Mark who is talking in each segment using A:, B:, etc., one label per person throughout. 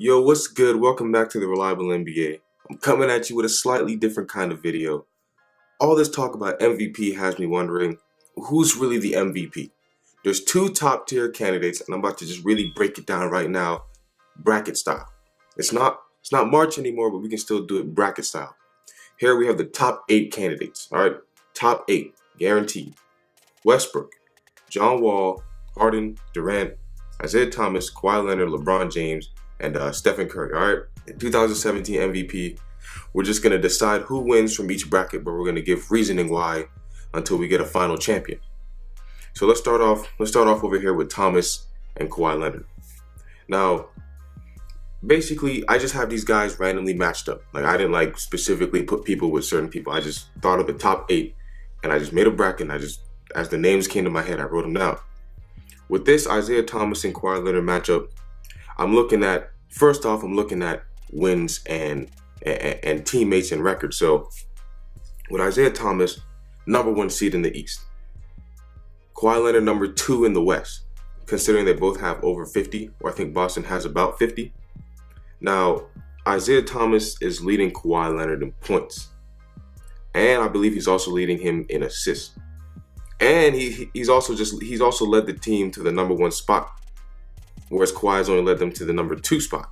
A: Yo, what's good? Welcome back to the Reliable NBA. I'm coming at you with a slightly different kind of video. All this talk about MVP has me wondering, who's really the MVP? There's two top tier candidates, and I'm about to just really break it down right now, bracket style. It's not March anymore, but we can still do it bracket style. Here we have the top 8 candidates. All right, top 8, guaranteed. Westbrook, John Wall, Harden, Durant, Isaiah Thomas, Kawhi Leonard, LeBron James, and Stephen Curry. All right, 2017 MVP. We're just gonna decide who wins from each bracket, but we're gonna give reasoning why until we get a final champion. So let's start off over here with Thomas and Kawhi Leonard. Now, basically, I just have these guys randomly matched up. Like, I didn't specifically put people with certain people. I just thought of the top 8, and I just made a bracket. And as the names came to my head, I wrote them down. With this Isaiah Thomas and Kawhi Leonard matchup, I'm looking at wins and teammates and records. So with Isaiah Thomas, #1 seed in the East. Kawhi Leonard, #2 in the West, considering they both have over 50, or I think Boston has about 50. Now, Isaiah Thomas is leading Kawhi Leonard in points. And I believe he's also leading him in assists. And he's also led the team to the #1 spot, whereas Kawhi's only led them to the #2 spot.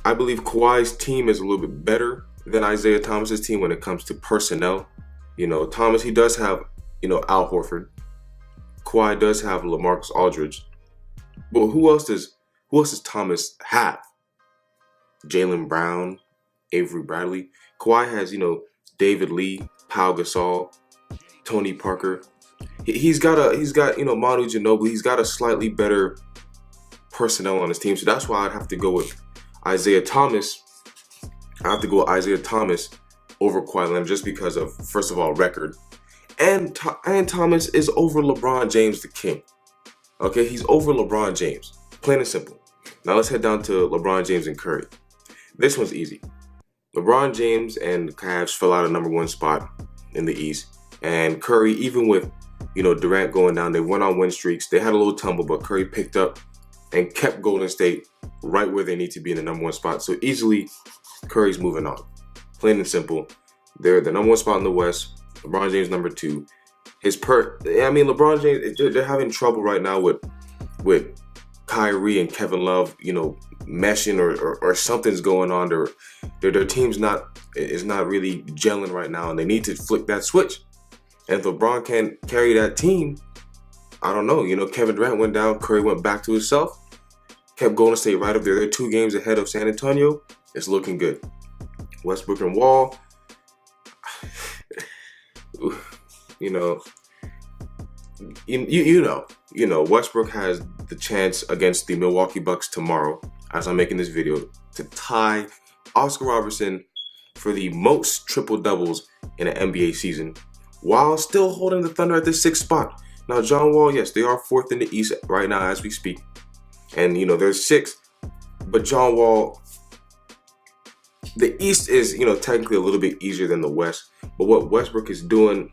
A: I believe Kawhi's team is a little bit better than Isaiah Thomas's team when it comes to personnel. Thomas, he does have, Al Horford. Kawhi does have LaMarcus Aldridge. But who else does Thomas have? Jaylen Brown, Avery Bradley. Kawhi has, David Lee, Pau Gasol, Tony Parker. He's got Manu Ginobili. He's got a slightly better personnel on his team, so that's why I'd have to go with Isaiah Thomas. I have to go with Isaiah Thomas over Kawhi Leonard just because of, first of all, record, and Thomas is over LeBron James, the king. Okay, he's over LeBron James, plain and simple. Now let's head down to LeBron James and Curry. This one's easy. LeBron James and Cavs fell out of #1 spot in the East, and Curry, even with Durant going down, they went on win streaks. They had a little tumble, but Curry picked up and kept Golden State right where they need to be in the #1 spot. So easily, Curry's moving on. Plain and simple. They're the #1 spot in the West. LeBron James #2. LeBron James, they're having trouble right now with Kyrie and Kevin Love, meshing or something's going on. Their team's is not really gelling right now, and they need to flick that switch. And if LeBron can't carry that team, I don't know. Kevin Durant went down. Curry went back to himself. Kept Golden State right up there. They're 2 games ahead of San Antonio. It's looking good. Westbrook and Wall. Westbrook has the chance against the Milwaukee Bucks tomorrow, as I'm making this video, to tie Oscar Robertson for the most triple doubles in an NBA season, while still holding the Thunder at the 6th spot. Now, John Wall, yes, they are 4th in the East right now as we speak. And, they're 6th. But John Wall, the East is, technically a little bit easier than the West. But what Westbrook is doing,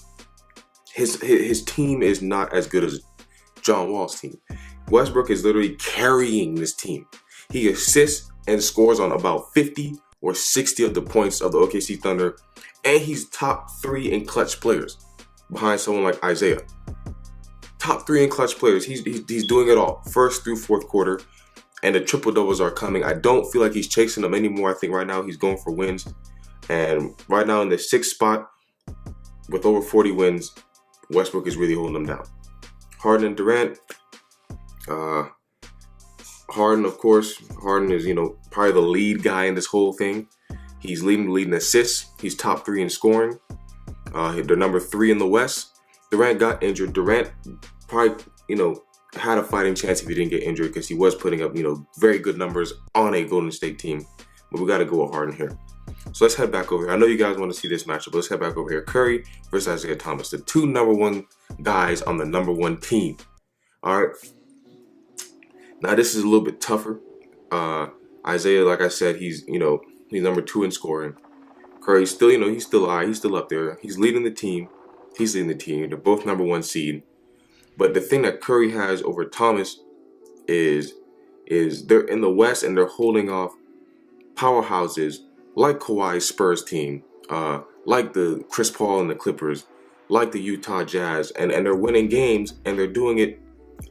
A: his team is not as good as John Wall's team. Westbrook is literally carrying this team. He assists and scores on about 50 or 60 of the points of the OKC Thunder. And he's top 3 in clutch players behind someone like Isaiah. Top 3 in clutch players. He's doing it all, 1st through 4th quarter, and the triple doubles are coming. I don't feel like he's chasing them anymore. I think right now he's going for wins, and right now in the 6th spot with over 40 wins, Westbrook is really holding them down. Harden and Durant. Harden, of course. Harden is probably the lead guy in this whole thing. He's leading the lead in assists. He's top 3 in scoring. They're #3 in the West. Durant got injured. Durant probably, had a fighting chance if he didn't get injured, because he was putting up, very good numbers on a Golden State team. But we got to go with Harden here. So let's head back over here. I know you guys want to see this matchup, but let's head back over here. Curry versus Isaiah Thomas, the 2 #1 guys on the #1 team. All right. Now this is a little bit tougher. Isaiah, like I said, he's #2 in scoring. Curry's still, he's still high. He's still up there. He's leading the team. They're both #1 seed. But the thing that Curry has over Thomas is they're in the West and they're holding off powerhouses like Kawhi's Spurs team, like the Chris Paul and the Clippers, like the Utah Jazz, and they're winning games, and they're doing it,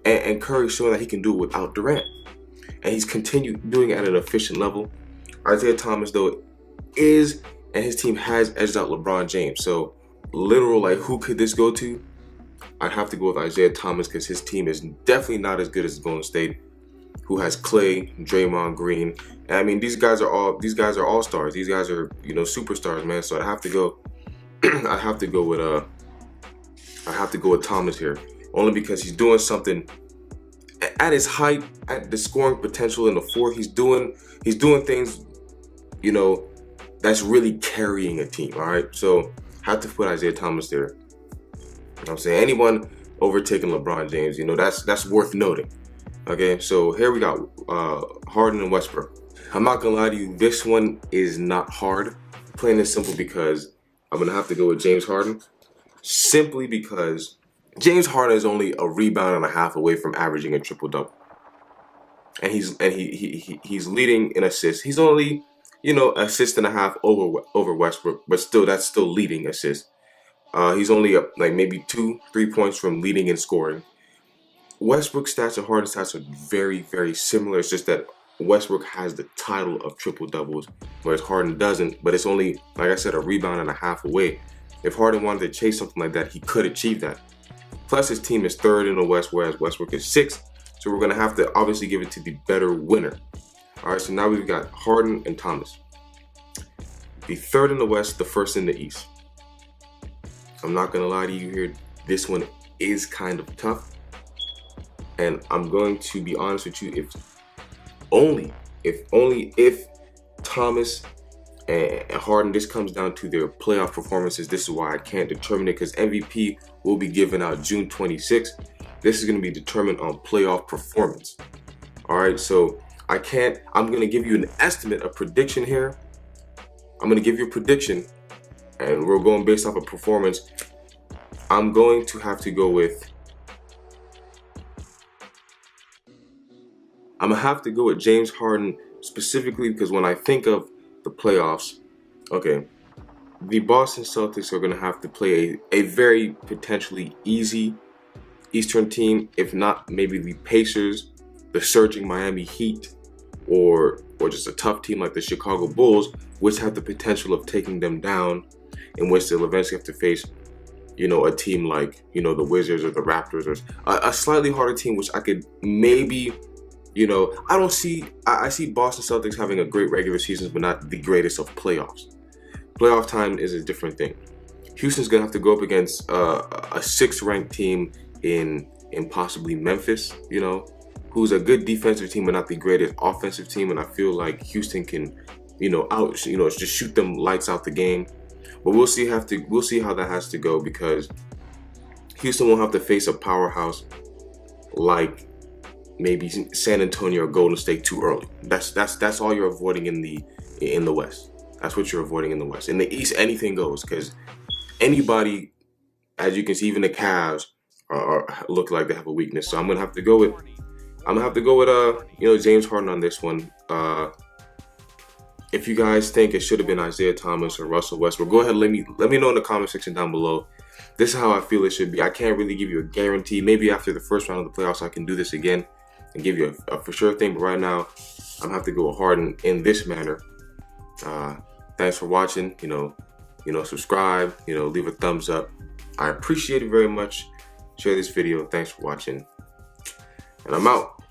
A: and Curry's showing that he can do it without Durant. And he's continued doing it at an efficient level. Isaiah Thomas, though, is, and his team has edged out LeBron James. So, literal, like, who could this go to? I'd have to go with Isaiah Thomas because his team is definitely not as good as Golden State, who has Clay, Draymond Green. And I mean, these guys are all stars. These guys are, you know, superstars, man. So I'd have to go. I have to go with Thomas here, only because he's doing something at his height, at the scoring potential in the fourth. He's doing things, you know, that's really carrying a team. All right, so have to put Isaiah Thomas there. You know what I'm saying? Anyone overtaking LeBron James, you know, that's worth noting. Okay, so here we got Harden and Westbrook. I'm not gonna lie to you, this one is not hard. Plain and simple, because I'm gonna have to go with James Harden. Simply because James Harden is only a rebound and a half away from averaging a triple-double. And he's leading in assists. He's only, you know, assist and a half over Westbrook, but still, that's still leading assists. He's only up like maybe 2-3 points from leading in scoring. Westbrook's stats and Harden's stats are very, very similar. It's just that Westbrook has the title of triple-doubles, whereas Harden doesn't. But it's only, like I said, a rebound and a half away. If Harden wanted to chase something like that, he could achieve that. Plus, his team is third in the West, whereas Westbrook is sixth. So we're going to have to obviously give it to the better winner. All right, so now we've got Harden and Thomas. The third in the West, the first in the East. I'm not going to lie to you here. This one is kind of tough. And I'm going to be honest with you, if Thomas and Harden, this comes down to their playoff performances. This is why I can't determine it, because MVP will be given out June 26th. This is going to be determined on playoff performance. All right, so I'm going to give you an estimate, a prediction here. I'm going to give you a prediction, and we're going based off of performance. I'm going to have to go with, James Harden, specifically because when I think of the playoffs, okay, the Boston Celtics are going to have to play a very potentially easy Eastern team, if not maybe the Pacers, the surging Miami Heat, or just a tough team like the Chicago Bulls, which have the potential of taking them down, in which they'll eventually have to face, you know, a team like, you know, the Wizards or the Raptors, or a slightly harder team, which I could maybe, you know, I see Boston Celtics having a great regular season, but not the greatest of playoffs. Playoff time is a different thing. Houston's going to have to go up against a sixth-ranked team in possibly Memphis, you know, who's a good defensive team, but not the greatest offensive team. And I feel like Houston can, you know, just shoot them lights out the game. But we'll see how that has to go, because Houston won't have to face a powerhouse like maybe San Antonio or Golden State too early. That's all you're avoiding in the West. That's what you're avoiding in the West. In the East, anything goes, because anybody, as you can see, even the Cavs look like they have a weakness. So I'm gonna have to go with you know, James Harden on this one. If you guys think it should have been Isaiah Thomas or Russell Westbrook, go ahead and let me know in the comment section down below. This is how I feel it should be. I can't really give you a guarantee. Maybe after the first round of the playoffs, I can do this again and give you a for sure thing. But right now, I'm gonna have to go with Harden in this manner. Thanks for watching. You know, subscribe. You know, leave a thumbs up. I appreciate it very much. Share this video. Thanks for watching, and I'm out.